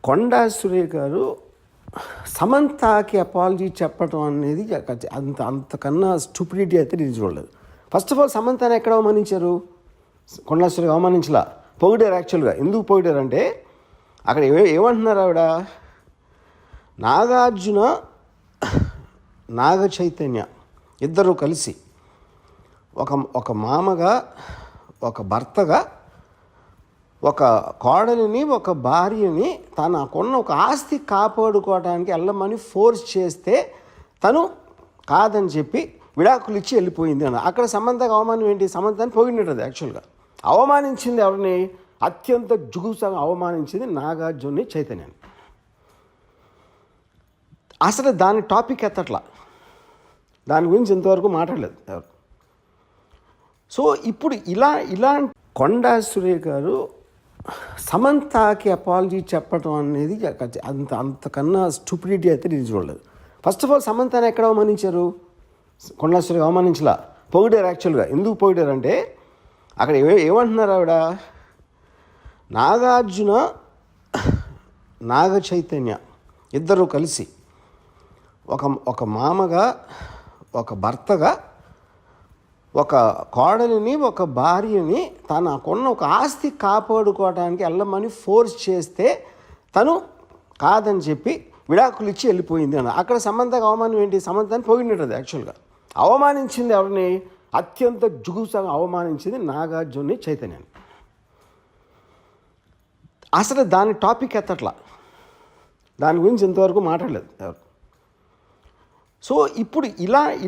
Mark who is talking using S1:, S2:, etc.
S1: కొండా సురేఖ గారు సమంతకి అపాలజీ చెప్పడం అనేది అంతకన్నా స్టూపిడిటీ అయితే నేను చూడలేదు. ఫస్ట్ ఆఫ్ ఆల్ సమంతని ఎక్కడ అవమానించారు? కొండా సురేఖ అవమానించలా, పొగిడారు. యాక్చువల్గా ఎందుకు పొగిడారు అంటే అక్కడ ఏమంటున్నారు ఆవిడ, నాగార్జున నాగ చైతన్య ఇద్దరు కలిసి ఒక మామగా, ఒక భర్తగా, ఒక కోడలిని, ఒక భార్యని తనకున్న ఒక ఆస్తి కాపాడుకోవడానికి వెళ్ళమని ఫోర్స్ చేస్తే తను కాదని చెప్పి విడాకులు ఇచ్చి వెళ్ళిపోయింది అన్న. అక్కడ సమంతకు అవమానం ఏంటి? సమంతని పొగిడినది. యాక్చువల్గా అవమానించింది ఎవరిని? అత్యంత జుగుసాగా అవమానించింది నాగార్జున చైతన్యాన్ని. అసలు దాని టాపిక్ ఎత్తట్లా, దాని గురించి ఇంతవరకు మాట్లాడలేదు ఎవరు. సో ఇప్పుడు ఇలాంటి కొండా సురేఖ గారు సమంతకి అపాలజీ చెప్పడం అనేది అంతకన్నా స్టూపిడిటీ అయితే నేను చూడలేదు. ఫస్ట్ ఆఫ్ ఆల్ సమంతని ఎక్కడ అవమానించారు? కొండా సురేఖ అవమానించలా, పొగిడారు. యాక్చువల్గా ఎందుకు పొగిడారు అంటే అక్కడ ఏమంటున్నారు ఆవిడ, నాగార్జున నాగ చైతన్య ఇద్దరు కలిసి ఒక మామగా, ఒక భర్తగా, ఒక కోడలిని, ఒక భార్యని తనకున్న ఒక ఆస్తి కాపాడుకోవడానికి వెళ్ళమని ఫోర్స్ చేస్తే తను కాదని చెప్పి విడాకులు ఇచ్చి వెళ్ళిపోయింది అన్న. అక్కడ సమంతకు అవమానం ఏంటి? సమంతని పొగిడినది. యాక్చువల్గా అవమానించింది ఎవరిని? అత్యంత జుగుసాగా అవమానించింది నాగార్జున చైతన్యాన్ని. అసలు దాని టాపిక్ ఎత్తట్లా, దాని గురించి ఇంతవరకు మాట్లాడలేదు ఎవరు. సో ఇప్పుడు ఇలాంటి